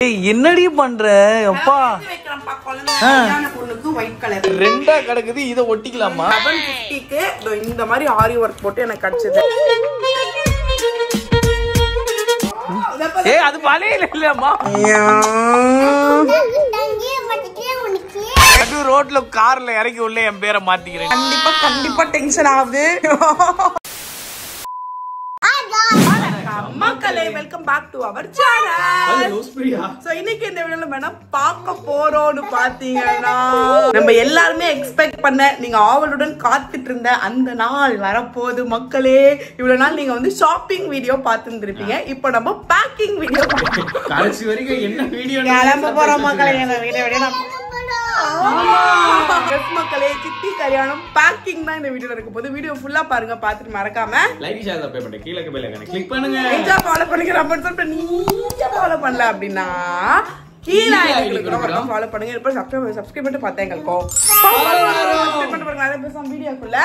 என்னடி பண்ற அப்பா? பொண்ணுக்கு ஒயிட் கலர் ரெண்டா கிடக்குது, இத ஒட்டிக்கலாமா? 750க்கு இந்த மாதிரி ஆரி ஒர்க் போட்டு எனக்கு கிடைச்சது. அது வலையில இல்லம்மா, ரோட்ல கார்ல இறக்கி உள்ள என் பேரை மாத்திக்கிறேன். கண்டிப்பா டென்ஷன் ஆகுது. மக்களே, welcome back to our channel. So இன்னைக்கு இந்த வீடியோல மேடம் பார்க்க போறோம்னு பாத்தீங்கன்னா, நம்ம எல்லாருமே எக்ஸ்பெக்ட் பண்ண, நீங்க ஆவலுடன் காத்துட்டு இருந்த அந்த நாள் வரப்போகுது மக்களே. இவ்வளவு நாள் நீங்க வந்து ஷாப்பிங் வீடியோ பார்த்துருப்பீங்க, இப்போ நம்ம பேக்கிங் வீடியோ கடைசி வரைக்கும் என்ன வீடியோ கிளம்ப போறோம் மக்களே. இந்த வீடியோ மக்களே, சித்தி கல்யாணம் பேக்கிங் தான் இந்த வீடியோல இருக்க போது. வீடியோ ஃபுல்லா பாருங்க, பார்த்துட்டு மறக்காம லைக் ஷேர் சப்ஸ்கிரைப் பண்ணுங்க, கீழ இருக்க பெல் ஐகானை கிளிக் பண்ணுங்க. நீங்க ஃபாலோ பண்ணிக்கிறேன் அப்படின்னு சொல்லிட்டு நீங்க ஃபாலோ பண்ணல அப்படின்னா கீழே ஃபாலோ பண்ணுங்க. இப்போ சப்ஸ்கிரைப் பண்ணிட்டு பார்த்தா எங்களுக்கும் சப்ஸ்கிரைப் பண்ணிட்டு பாருங்க. அதை பேசாம வீடியோக்குள்ள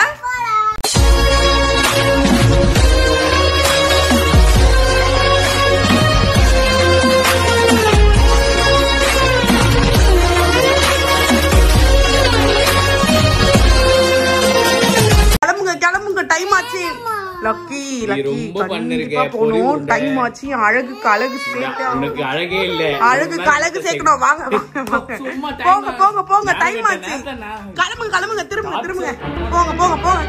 டைம் ஆச்சு. லக்கி கண்டிப்பா போகணும். டைம் ஆச்சு. அழகுக்கு அழகு சேர்க்க, அழகே இல்ல, அழகுக்கு அழகு சேர்க்கணும். வாங்க போங்க போங்க போங்க, டைம் ஆச்சு. கிளம்புங்க திரும்புங்க போங்க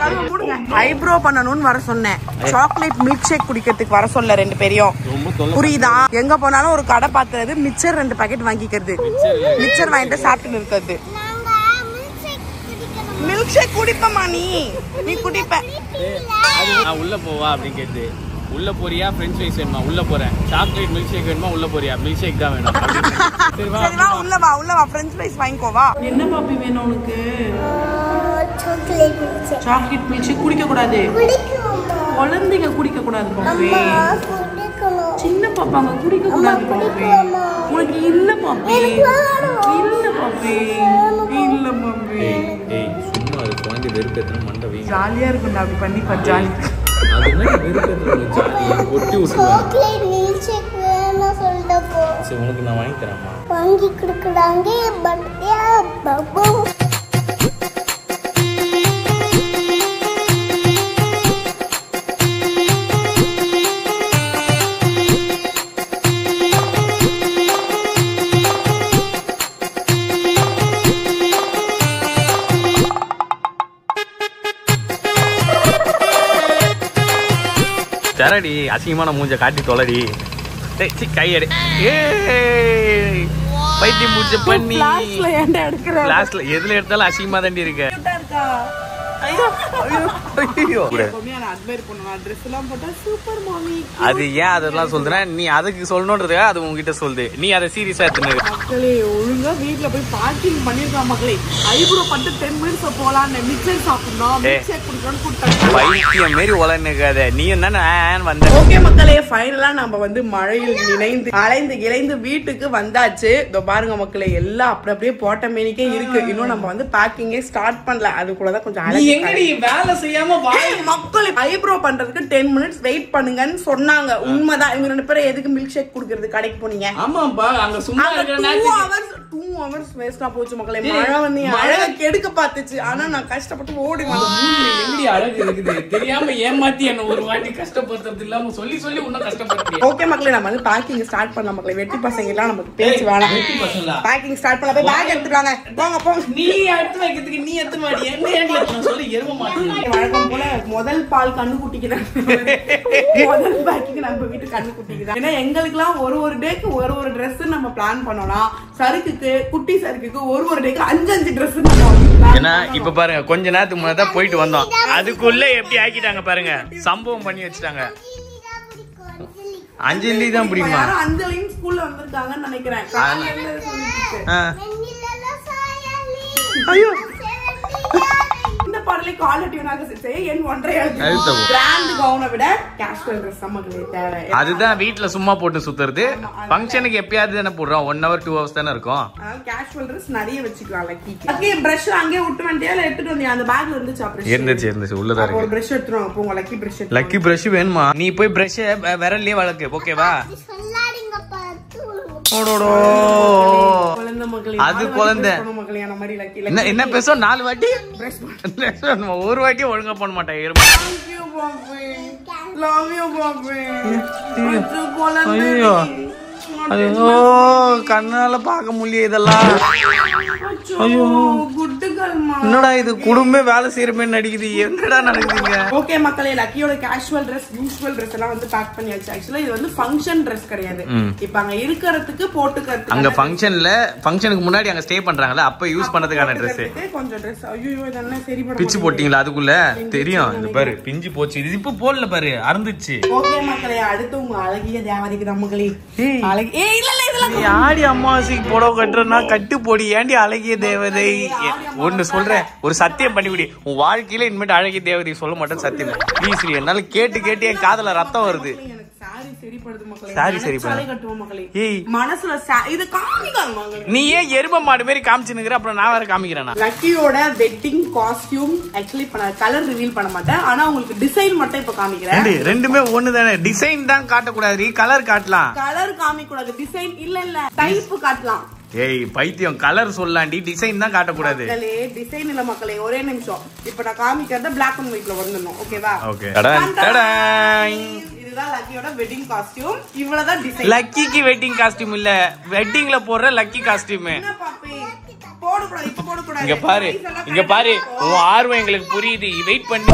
கிளம்புங்க மூடுங்க. ஐப்ரோ பண்ணணும்னு வர சொன்னேன். சாக்லேட் மில்க் ஷேக் குடிக்கிறதுக்கு வர சொல்ல ரெண்டு பேரையும். புரியுதா? எங்க போனாலும் ஒரு கடை பார்த்தது மிச்சர் 2 பாக்கெட் வாங்கிக்கிறது, மிச்சர் வாங்கிட்டு சாப்பிட்டு இருக்கிறது. மில்க் ஷேக் குடிப்பமா நீ குடிப்ப. நான் உள்ள போவா அப்படின்னு கேட்டு, உள்ள போறியா ஃப்ரெஞ்ச் ஃப்ரைஸ் வேணுமா? உள்ள போறேன். சாக்லேட் மில்க் ஷேக் வேணுமா? உள்ள போறியா? மில்க் ஷேக் தான் வேணும். சரி வா உள்ள வா ஃப்ரெஞ்ச் ஃப்ரைஸ் வாங்கிக்கோவா. என்ன பாப்பி வேணும் உனக்கு? சாக்லேட் மில்க் ஷேக் குடிக்க கூடாது, குழந்தைங்க குடிக்க கூடாது பாப்பி. சின்ன பாப்பாங்க குடிக்க கூடாது பாப்பி. உனக்கு இல்ல பாப்பி, இல்ல பாப்பி. சும்மா அது குழந்தை வெறுப்பேத்தன மண்டை வீங்க. ஜாலியா இருக்கும்டா அப்படி பண்ணி ஜாலி. அது என்ன வெறுப்பேத்தன ஜாலியா கொட்டி விட்டுருவாங்க. சாக்லேட் மில்க் ஷேக் வேணும் சொல்றப்போ சரி உனக்கு நான் வாங்கி தரேன்மா. வாங்கி கொடுக்குறாங்க. பட் பாபு சரடி, அசிங்கமான மூஞ்ச காட்டி தொலைடி. கையடி பைத்தியம் மூச்ச பண்ணி கிளாஸ்ல எதுல எடுத்தாலும் அசிங்கமா தாண்டி இருக்க. அது ஏன் அதெல்லாம் சொல்ற? நீ அதுக்கு சொல்லணும்ன்றதுக்காக அது உங்ககிட்ட சொல்லுது, நீ அதை சீரியஸா எடுத்துனது. மக்களே ஒழுங்கா வீட்டுல போய் பார்க்கிங் பண்ணிருக்கா மக்களே. ஐப்ரோ பண்ணிட்டு 10 மினிட்ஸ் போலான்னு மிக்சர் சாப்பிடணும், மிக்சர் குடிக்கணும்னு கூப்பிட்டாங்க. பைத்தியம் மாரி உலர்னுக்காத நீ. என்ன வந்த? ஓகே மக்களே, ஃபைனலா நம்ம வந்து மழையில் நினைந்து அலைந்து இளைந்து வீட்டுக்கு வந்தாச்சு. இதோ பாருங்க மக்களே, எல்லாம் அப்படியே போட்ட மேனிக்கே இருக்கு. இன்னும் நம்ம வந்து பேக்கிங்கே ஸ்டார்ட் பண்ணல. அதுக்குள்ளதான் கொஞ்சம் வேலை செய்யாம மக்கள் ஐப்ரோ பண்றதுக்கு 10 மினிட்ஸ் வெயிட் பண்ணுங்கன்னு சொன்னாங்க. உண்மைதான். இவங்க 2 பேரும் எதுக்கு மில்க் ஷேக் குடுக்கறது கடைக்கு போனீங்க? ஆமாப்பா, அங்க சும்மா 2 hours வேஸ்டா போச்சு மக்களே. மழை வந்து அழகா கெடுக்க பாத்துச்சு. ஆனா நான் கஷ்டப்பட்டு ஓடி எப்படி அழகு இருக்குது தெரியாம ஏமாத்தி என்ன ஒரு வாட்டி கஷ்டப்படுறது இல்லாம சொல்லி இன்னும் கஷ்டப்படுறேன். ஓகே மக்களே, நம்ம வந்து பேக்கிங் ஸ்டார்ட் பண்ணலாம் மக்களே. வெட்டி பசங்க எல்லாம் நமக்கு பேச்சு வேணாம். பேக்கிங் ஸ்டார்ட் பண்ணல. போய் பேக் எடுத்துறாங்க. போங்க. நீ எடுத்து வைக்கிறதுக்கு நீ எடுத்து மாடி என்ன ஏன் சொல்லி எரும மாட்டேன். வழக்கம் போல முதல் பால் கண்ணு குட்டிக்குதான். முதல் பேக்கிங் நம்ம வீட்டு கண்ணு குட்டிக்குதான். ஏன்னா எங்களுக்குலாம் ஒரு டேக்கு ஒரு ட்ரெஸ் நம்ம பிளான் பண்ணோம்னா, சருக்குக்கு குட்டி சருக்குக்கு ஒரு டேக்கு 5 ட்ரெஸ். ஏன்னா இப்ப பாருங்க, கொஞ்ச நேரத்துக்கு முன்னாடி போயிட்டு வந்தோம், அதுக்குள்ள எப்படி ஆக்கிட்டாங்க பாருங்க, சம்பவம் பண்ணி வச்சுட்டாங்க. அஞ்சலி தான் பிடிக்குமா? அஞ்சலியும் ஸ்கூல்ல வந்திருக்காங்கன்னு நினைக்கிறேன். ஐயோ, இந்த பாடலை குவாலிட்டியாக செஞ்சே என் 1.5 கிராண்ட் கவுனை விட கேஷுவல் ட்ரெஸ் நமக்கு தேவை. அதுதான் வீட்ல சும்மா போட்டு சுத்துறது. ஃபங்க்ஷனுக்கு எப்பயாவது தானே போடுறோம், 1 hour 2 hours தானே இருக்கும். கேஷுவல் ட்ரெஸ் நிறைய வச்சுக்கலாம். லக்கி பிரஷ் அங்கேயே விட்டு வண்டியா எடுத்துட்டு வந்தியா? அந்த பேக்ல இருந்துச்சு உள்ளதா இருக்கு. ஒரு பிரஷ் எடுத்துருவாங்க. போங்க, லக்கி பிரஷ் வேணுமா? நீ போய் பிரஷ் விரல்லே வளர்க்கு, ஓகேவா? அது குழந்தை என்ன பேசும் 4 வாட்டி ஒரு வாட்டி ஒழுங்கா பண்ண மாட்டேன். ஐயோ ஐயோ கண்ணால பாக்க முடியல இதெல்லாம். ஐயோ என்னடா இது குடும்பமே வேலை செய்யறமே நடிக்குது. என்னடா நடக்குதுங்க? ஓகே மக்களே, லக்கியோட கேஷுவல் ட்ரெஸ் யூசுவல் ட்ரெஸ் எல்லாம் வந்து பேக் பண்ணியாச்சு. ஆக்சுவலா இது வந்து ஃபங்க்ஷன் ட்ரெஸ் கிடையாது. இப்ப அங்க இருக்கிறதுக்கு போட்டுக்கிறதுக்கு அங்க ஃபங்க்ஷனுக்கு முன்னாடி அங்க ஸ்டே பண்றாங்கல அப்ப யூஸ் பண்ணதுக்கான ட்ரெஸ். கொஞ்சம் ட்ரெஸ் ஐயோ இதெல்லாம் சரி பண்ண பிச்சு போட்டீங்களா அதுக்குள்ள? தெரியும் இந்த பாரு பிஞ்சு போச்சு. இது இப்ப போடல பாரு அறந்துச்சு. ஓகே மக்களே, அடுத்து உங்க அழகிய தேவதைக்கு தான் மக்களே. ஏய் இல்ல இல்ல இதெல்லாம் ஆடி அமாவாசைக்கு புடவை கட்டுறனா கட்டு போடி. ஏண்டி அழகிய தேவதை? ஒன்னு சொல்றேன், ஒரு சத்தியம் பண்ணிவிடி. உன் வாழ்க்கையில இனிமேட்டு அழகிய தேவதை சொல்ல மாட்டேன் சத்தியம். ப்ளீஸ் என்னால கேட்டு கேட்டு என் காதல ரத்தம் வருது. நீ ஏன் எரும மாடு மாதிரி காமிச்சுனுங்கிற? அப்புறம் நான் வேற காமிக்கிறேன். லக்கியோட wedding costume actually colour reveal பண்ண மாட்டேன். ஆனா உங்களுக்கு டிசைன் மட்டும் இப்ப காமிக்கிறேன். ரெண்டுமே ஒண்ணு தானே. டிசைன் தான் காட்டக்கூடாது, கலர் காட்டலாம். கலர் காமிக்க கூடாது, டிசைன் இல்ல டைப் காட்டலாம். ஏய் பைத்தியம், கலர் சொல்லாண்டி, டிசைன் தான் காட்டக்கூடாது. டிசைன் இல்ல மக்களே, ஒரே நிமிஷம். இப்ப நான் காமிக்கிறது பிளாக் அண்ட் ஒயிட்ல வந்துடணும். ஓகேவா? ஓகே. இதுதான் லக்கியோட வெட்டிங் காஸ்டியூம். இவ்வளவுதான் டிசைன். லக்கிக்கு வெட்டிங் காஸ்டியூம் இல்ல, வெட்டிங்ல போடுற லக்கி காஸ்டியூம். இங்க பாரு இங்க பாரு, உன் ஆர்வம் எங்களுக்கு புரியுது. வெயிட் பண்ணி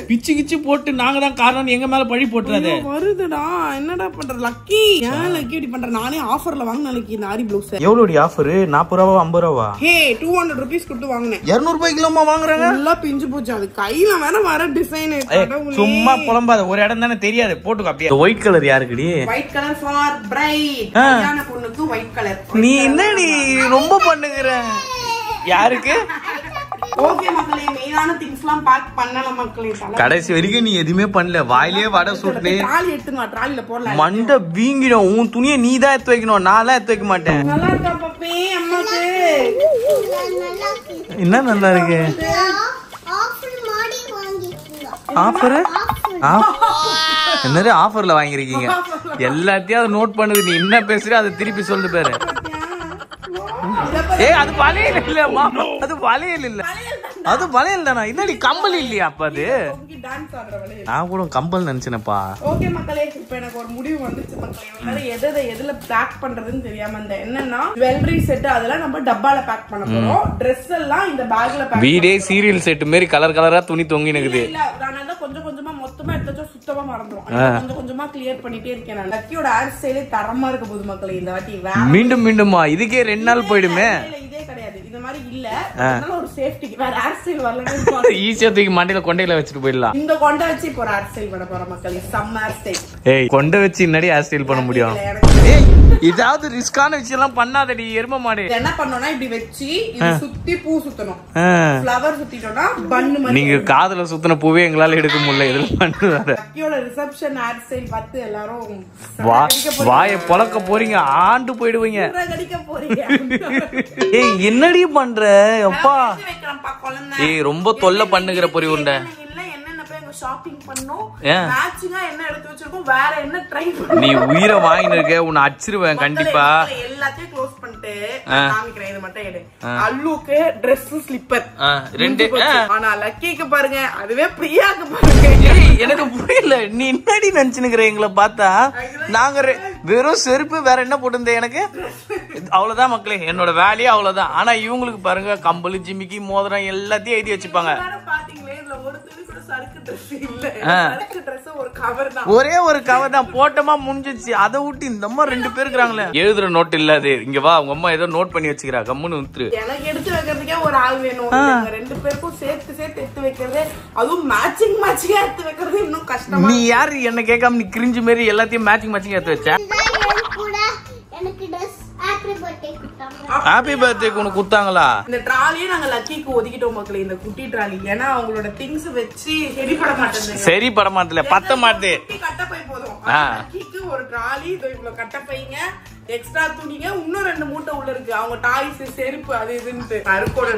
பிச்சு கிச்சு போட்டு நாங்க தான் காரணம், எங்க மேல பழி போட்டுறாது. வருதுடா என்னடா பண்ற லக்கி? ஏன் லக்கி இப்படி பண்ற? நானே ஆஃபர்ல வாங்கின லக்கி இந்த ஆரி ப்ளவுஸ். எவ்வளவு ஆஃபர்? 40 ரூபா 50 ரூபா? ஹே 200 rupees கொடுத்து வாங்குனேன். 200 ரூபாய்க்குலமா வாங்குறாங்க? எல்லாம் பிஞ்சு போச்சு. அது கையில வேற வர டிசைன். சும்மா புலம்பாத, ஒரு இடம் தானே தெரியாது, போட்டுக்க அப்படியே. ஒயிட் கலர் யாருக்குடி? White colour for bride. கல்யாண பொண்ணுக்கு ஒயிட் கலர். நீ என்னடி ரொம்ப பண்ணுகிற? யாருக்கு? ஓகே மக்களே, மெயினான திங்ஸ்லாம் பேக் பண்ணல மக்களே. கடைசி வரைக்கும் நீ எதுவுமே பண்ணல, வாயிலே வடை சுட்டு ட்ராலி எடுத்துங்க, ட்ராலில போடலாம். மண்டை வீங்கிடும். உன் துணியை நீ தான் எடுத்து வைக்கணும், நான்லாம் எடுத்து வைக்க மாட்டேன். நல்லா இருக்கா பாப்பே? அம்மாக்கு என்ன நல்லா இருக்கு? ஆஃபர்? என்னது ஆஃபர்ல வாங்கிருக்கீங்க? எல்லாத்தையும் அதை நோட் பண்ணுது. நீ என்ன பேசுற அதை திருப்பி சொல்லு பேரு. ஏய் அது வளையல் இல்லம்மா, அது வளையல் இல்ல, அது வளையல் தானா? என்னடி கம்பல் இல்லையா? அப்ப அது நான் கூட கம்பல் நினைச்சேனப்பா. ஓகே மக்களே, இப்போ எனக்கு ஒரு முடிவு வந்துச்சு மக்களே. எதுல பேக் பண்றதுன்னு தெரியாம இந்த என்னன்னா ஜுவல்லரி செட் அதெல்லாம் நம்ம டப்பால பேக் பண்ண போறோம். Dress எல்லாம் இந்த பேக்ல பேக். வீடே சீரியல் செட் மாதிரி கலர் கலரா துணி தொங்கி நிக்குது. இல்ல நான் கொஞ்சம் கொஞ்சமா மொத்தமா எடுத்து சுத்தமா மறந்துரும். கொஞ்சம் கொஞ்சமா கிளியர் பண்ணிட்டே இருக்கேன். நான் லக்கியோட ஹேர் ஸ்டைலே தரமா இருக்க போகுது மக்களே இந்த வாட்டி. மீண்டும் மீண்டுமா? இதுக்கே 2 நாள் போயிடுமே. இதே கிடையாது, இந்த மாதிரி இல்ல. அதனால ஒரு சேஃப்டிக்கு வேற ஹேர் ஸ்டைல் வரலன்னு ஈஸியா தூக்கி மண்டையில கொண்டையில வச்சுட்டு போயிடலாம். இந்த கொண்டை வச்சு இப்போ ஹேர் ஸ்டைல் பண்ண போற மக்களே. Some hair style. ஏய் கொண்டை வச்சு என்னடி ஹேர் ஸ்டைல் பண்ண முடியும்? ஏய் இதாவது ரிஸ்கான விஷயம் எல்லாம் பண்ணாதடி எரும மாடு. என்ன பண்ணனும்னா இப்படி வெச்சி இது சுத்தி பூ சுத்தணும். ஃப்ளவர் சுத்திட்டோம்னா பன்னு மாதிரி. நீங்க காதுல சுத்தின பூவே எங்களால எடுக்க முடியல. இதுல பண்ணு வேற. லக்கியோட ரிசப்ஷன் ஹேர் ஸ்டைல் பார்த்து எல்லாரும் வாயை பொளக்க போறீங்க, ஆண்டு போய்டுவீங்க. கடிக்க போறீங்க. ஏய் என்னடி பண்ற? அப்பா ஏய் ரொம்ப தொல்லை பண்ணுகிற பொறி உண்டை. ஷாப்பிங் பண்ணோம், மேட்சிங்கா என்ன எடுத்து வச்சிருக்கோம், வேற என்ன ட்ரை பண்ணோம். நீ உயிரை வாங்கிட்டு இருக்க, உன்னை அடிச்சிருவேன் கண்டிப்பா. எல்லாத்தையும் க்ளோஸ் பண்ணிட்டு காமிக்கிறேன். இது மட்டும் எடு. அல்லுக்கு Dress ஸ்லிப்பர் 2. ஆனா லக்கிக்கு பாருங்க, அதுவே பிரியாக்கு பாருங்க. எனக்கு புரியல, நீ என்னடி நினைச்சுனுக்குற எங்களை பார்த்தா? நாங்க வெறும் செருப்பு வேற என்ன போட்டு எனக்கு அவ்வளவுதான் மக்களே, என்னோட வேலையே அவ்வளவுதான். ஆனா இவங்களுக்கு பாருங்க கம்பளி ஜிமிக்கி மோதிரம் எல்லாத்தையும் எழுதி வச்சுப்பாங்க. ஒரே ஒரு கவர் தான் போட்டமா முடிஞ்சிச்சு. அதை விட்டு இந்த அம்மா 2 பேர் இருக்காங்களே. எழுதுற நோட் இல்லாது. இங்க வா, உங்க அம்மா ஏதோ நோட் பண்ணி வச்சுக்கிறா. கம்முன்னு ஊத்துரு. எனக்கு எடுத்து வைக்கிறதுக்கே ஒரு ஆள் வேணும். 2 பேருக்கும் சேர்த்து சேர்த்து எடுத்து வைக்கிறது, அதுவும் மேட்சிங் மேட்சிங்கா எடுத்து வைக்கிறது இன்னும் கஷ்டமா. நீ யாரு என்ன கேட்காம நீ கிரிஞ்சு மாதிரி எல்லாத்தையும் மேட்சிங் மேட்சிங் எடுத்து வச்ச? ஹாப்பி பர்த்டே உனக்கு கொடுத்தாங்களா? இந்த ட்ராலியே நாங்க லக்கிக்கு ஒதுக்கிட்டோம் மக்களே, இந்த குட்டி ட்ராலி. ஏன்னா அவங்களோட திங்ஸ் வச்சு சரிப்பட மாட்டேங்குது. சரிப்பட மாட்டல, பத்த மாட்டே. கட்டப்பை போதும். லக்கிக்கு ஒரு ட்ராலி, இவ்வளவு கட்டப்பைங்க. எக்ஸ்ட்ரா துணிங்க இன்னும் 2 மூட்டை உள்ள இருக்கு. அவங்க டாய்ஸ் செருப்பு அது இதுன்னு அருக்கோட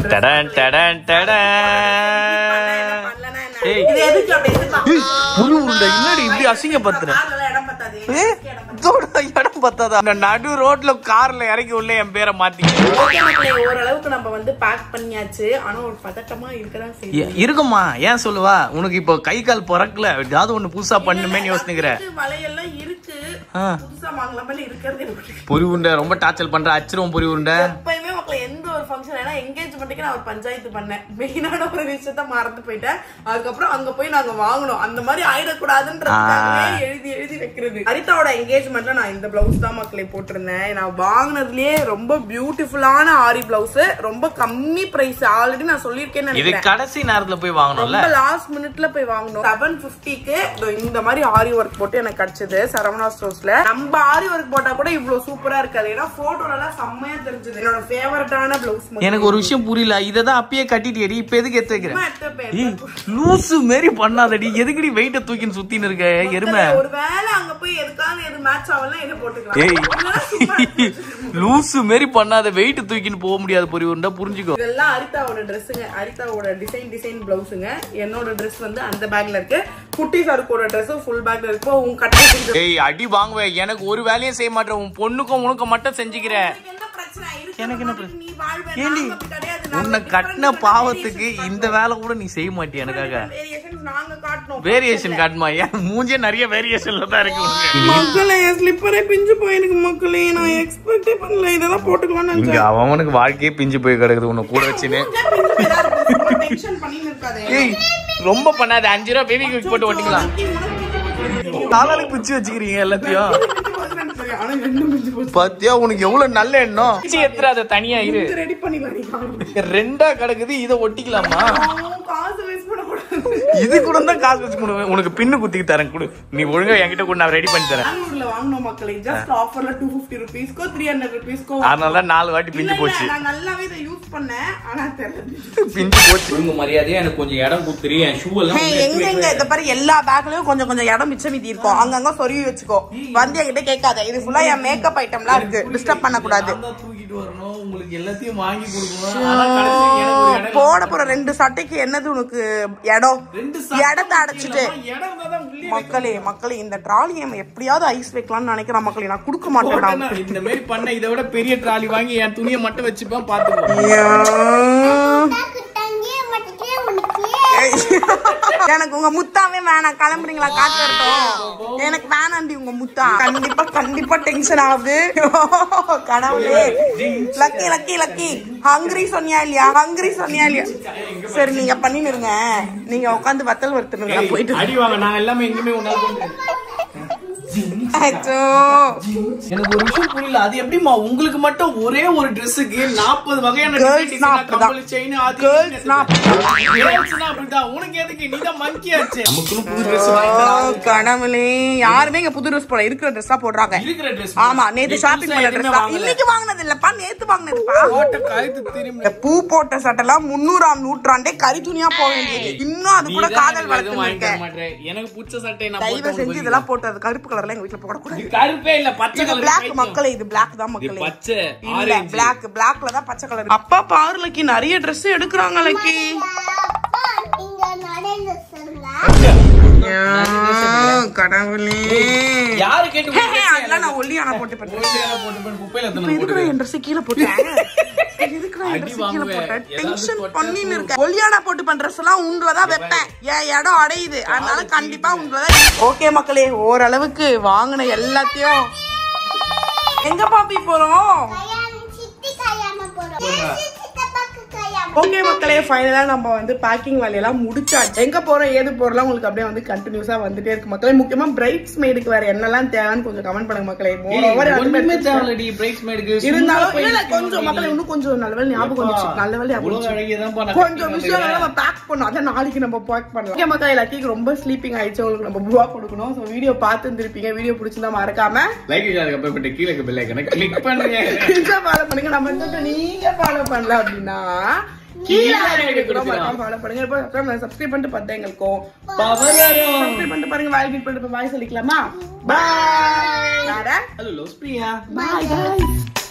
நடு ரோட்ல கார்ல இறக்கி உள்ள என் பேரை மாத்தி. ஓரளவுக்கு நம்ம வந்து பேக் பண்ணியாச்சு. ஆனா ஒரு பதட்டமா இருக்கதான் செய்யும். இருக்குமா? ஏன் சொல்லுவா? உனக்கு இப்போ கை கால் பிறக்கல, ஏதாவது ஒண்ணு புதுசா பண்ணுமேன்னு யோசிக்கிறேன். வலையெல்லாம் இருக்கு, புதுசா வாங்கலாமே இருக்கிறது. பொறி உருண்டை ரொம்ப டார்ச்சர் பண்ற, அச்சிரும் பொறி உருண்டை. எப்பயுமே மக்கள் எந்த ஒரு ஃபங்க்ஷன் ஏன்னா என்கேஜ்மெண்ட்டுக்கு நான் ஒரு பஞ்சாயத்து பண்ணேன். மெயினான ஒரு விஷயத்த மறந்து போயிட்டேன். அதுக்கப்புறம் அங்க போய் நாங்க வாங்கணும். அந்த மாதிரி ஆயிடக்கூடாதுன்றதுக்காகவே எழுதி வைக்கிறது. ஹரிதாவோட என்கேஜ்மெண்ட்ல நான் இந்த பிளவுஸ் தான் மக்களை போட்டிருந்தேன். நான் வாங்கினதுலயே ரொம்ப பியூட்டிஃபுல்லான ஆரி பிளவுஸ், ரொம்ப கம்மி பிரைஸ். ஆல்ரெடி நான் சொல்லியிருக்கேன்னு நினைக்கிறேன். கடைசி நேரத்துல போய் வாங்கணும்ல, ரொம்ப லாஸ்ட் மினிட்ல போய் வாங்கணும். 750க்கு இந்த மாதிரி ஆரி ஒர்க் போட்டு எனக்கு கிடைச்சது சரவணா ஸ்டோர்ஸ்ல. நம்ம ஆரி ஒர்க் போட்டா கூட இவ்வளவு சூப்பரா இருக்காது. ஏன்னா போட்டோல எல்லாம் செம்மையா தெரிஞ்சது. என்னோட ஃபேவரட்டான பிளவுஸ். எனக்கு ஒரு விஷயம் புரியல, இததான் அப்பயே கட்டிட்டியடி, இப்ப எதுக்கு எடுத்து வைக்கிறேன்? லூசு மாரி பண்ணாதடி, எதுக்குடி வெயிட்ட தூக்கின்னு சுத்தின்னு இருக்க எருமை? ஒருவேளை அங்க போய் எதுக்காவது எது மேட்ச் ஆகலாம் என்ன போட்டுக்கலாம். லூசு மாரி பண்ணாத, வெயிட் தூக்கின்னு போக முடியாது பொறி உருண்டை, புரிஞ்சுக்கோ. இதெல்லாம் ஹரிதாவோட ட்ரெஸ்ஸுங்க, ஹரிதாவோட டிசைன் பிளவுஸுங்க. என்னோட ட்ரெஸ் வந்து அந்த பேக்ல இருக்கு. குட்டி சாருக்கோட ட்ரெஸ் ஃபுல் பேக்ல இருக்கு. உன் கட்ட அடி வாங்குவேன். எனக்கு ஒரு வேலையும் செய்ய மாட்டேன். உன் பொண்ணுக்கும் உனக்கும் மட்டும் செஞ்சுக்கிறேன். எனக்கு என்ன ஏண்டி உன்னை கட்டின பாவத்துக்கு இந்த வேலை கூட நீ செய்ய மாட்டியா? எனக்காக வேரியேஷன் காட்டுமா? ஏன் மூஞ்சே நிறைய வேரியேஷன்ல தான் இருக்கு. மக்களே ஸ்லிப்பரே பிஞ்சு போயிருக்கு மக்களே. நான் எக்ஸ்பெக்டே பண்ணல இதெல்லாம் போட்டுக்கலாம்னு நினைச்சேன். அவனுக்கு வாழ்க்கையே பிஞ்சு போய் கிடக்குது உன்னை கூட வச்சுன்னு. ரொம்ப பண்ணாத. 5 ரூபா பேபி கிஃப்ட் போட்டு ஓட்டிக்கலாம். காலாலுக்கு பிச்சு வச்சுக்கிறீங்க எல்லாத்தையும். பத்தியா உனக்கு எவ்வளவு நல்ல எண்ணம். எத்துறாத தனியா இரு, ரெண்டா கிடக்குது. இதை ஒட்டிக்கலாமா? இது கூட தான் காசு வச்சு கொடுவேன். உனக்கு பின்னு குத்திக்கு தரேன் கொடு. நீ ஒழுங்கா என்கிட்ட கூட நான் ரெடி பண்ணி தரேன். வாங்கணும் மக்களே. ஜஸ்ட் ஆஃபர்ல 250 ரூபீஸ்க்கோ 300 ரூபீஸ்க்கோ. அதனால 4 வாட்டி பிஞ்சு போச்சு. நான் நல்லாவே இத யூஸ் பண்ணேன். ஆனா தெரியல பிஞ்சு போச்சு. உங்க மரியாதையா எனக்கு கொஞ்சம் இடம் குத்துறீ. என் ஷூ எல்லாம் எங்க இந்த பாரு எல்லா பேக்லயும் கொஞ்சம் கொஞ்சம் இடம் மிச்சம் மீதி இருக்கும். அங்கங்க சொருவி வச்சுக்கோ. வந்து என்கிட்ட கேட்காத. இது ஃபுல்லா என் மேக்கப் ஐட்டம்லாம் இருக்கு. டிஸ்டர்ப் பண்ண கூடாது. தூக்கிட்டு வரணும். உங்களுக்கு எல்லாத்தையும் வாங்கி கொடுக்கணும். போட போற 2 சட்டைக்கு என்னது உனக்கு இடம்? இடத்தை அடைச்சிட்டு மக்களே இந்த ட்ராலி எப்படியாவது ஐஸ் வைக்கலாம்னு நினைக்கிறேன் மக்களே. நான் கொடுக்க மாட்டேன். இந்த மாதிரி பண்ண இதை விட பெரிய ட்ராலி வாங்கி என் துணியை மட்டும் வச்சுப்பேன். பாத்துக்கோ. எனக்கு உங்க முத்தாவே வேணாம். கிளம்புறீங்களா? காட்டுறோம். எனக்கு வேணாண்டி உங்க முத்தா. கண்டிப்பா டென்ஷன் ஆகுது. கடவுளே. லக்கி ஹங்கிரி சொன்னியா இல்லையா? சரி நீங்க பண்ணிருங்க. நீங்க உட்காந்து வத்தல் வறுத்துருங்க. போயிட்டு அடி வாங்க. நான் எல்லாமே எங்குமே எனக்கு ஒரு விஷயம் புரியல. அது எப்படிமா உங்களுக்கு மட்டும் ஒரே ஒரு ட்ரெஸ்ஸுக்கு 40 வகையான உனக்கு எதுக்கு? நீதான் மங்கியாச்சு. கடவுளே. யாருமே இங்க புது ட்ரெஸ் போட இருக்கிற ட்ரெஸ்ஸா போடுறாங்க. ஆமா நேத்து ஷாப்பிங் பண்ண ட்ரெஸ் இன்னைக்கு வாங்கினது இல்லப்பா, நேத்து வாங்கினதுப்பா. பூ போட்ட சட்டெல்லாம் 300ஆம் நூற்றாண்டே கறி துணியா போக வேண்டியது. இன்னும் அது கூட காதல் வளர்த்து இருக்கேன். எனக்கு பிடிச்ச சட்டை தயவு செஞ்சு இதெல்லாம் போட்டது கருப்பு கலர்ல எங்க வீட்ல போட கூடாது. கருப்பே இல்ல பச்சை கலர். Black மக்களே. இது Black தான் மக்களே. பச்சை இல்ல Blackல தான் பச்சை கலர். அப்பா பாரு லக்கி நிறைய Dress எடுக்கறாங்க லக்கி. கடவுளே. யாரு கேட்டு அதெல்லாம் நான் ஒல்லியான போட்டு குப்பையில எதுக்குடா என் Dress கீழ போட்டேன்? எதுக்குடா என் Dress கீழ போட்டேன்? டென்ஷன் பண்ணின்னு இருக்க. ஒல்லியான போட்டு பண்ற Dress எல்லாம் உண்டுலதான் வைப்பேன். என் இடம் அடையுது. அதனால கண்டிப்பா உண்டுலதான். ஓகே மக்களே, ஓரளவுக்கு வாங்கின எல்லாத்தையும் எங்க பாப்பி போறோம்? ஓகே மக்களே, ஃபைனலா நம்ம வந்து பேக்கிங் வேலையெல்லாம் முடிச்சாச்சு. எங்க போறோம் ஏது போறோம் உங்களுக்கு அப்படியே வந்து கண்டினியூஸா வந்துட்டே இருக்கு மக்களே. முக்கியமா பிரைட்ஸ் மேடுக்கு வேற என்னெல்லாம் தேவைன்னு கொஞ்சம் கமெண்ட் பண்ணுங்க மக்களே. இருந்தாலும் கொஞ்சம் மக்களே இன்னும் கொஞ்சம் நல்ல ஞாபகம் வந்துச்சு. நல்ல வேலை கொஞ்சம் விஷயம் நம்ம பேக் பண்ணோம். அதான் நாளைக்கு நம்ம பேக் பண்ணலாம். ஓகே மக்களே, லக்கிக்கு ரொம்ப ஸ்லீப்பிங் ஆயிடுச்சு. உங்களுக்கு நம்ம புவா கொடுக்கணும். ஸோ வீடியோ பார்த்து இருந்திருப்பீங்க. வீடியோ பிடிச்சிருந்தா மறக்காம லைக் கீழே பெல் ஐகானை கிளிக் பண்ணுங்க. ஃபாலோ பண்ணுங்க. நம்ம நீங்க ஃபாலோ பண்ணல அப்படின்னா கீழே ஃபாலோ பண்ணுங்க. இப்போ சப்ஸ்கிரைப் பண்ணிட்டு பார்த்தா எங்களுக்கும் பவர் வரும். சப்ஸ்கிரைப் பண்ணிட்டு பாருங்க. வாய் கிளிக் பண்ணிட்டு பாய் சொல்லிக்கலாமா? பாய். டாடா. ஹலோ பிரியா. Bye guys.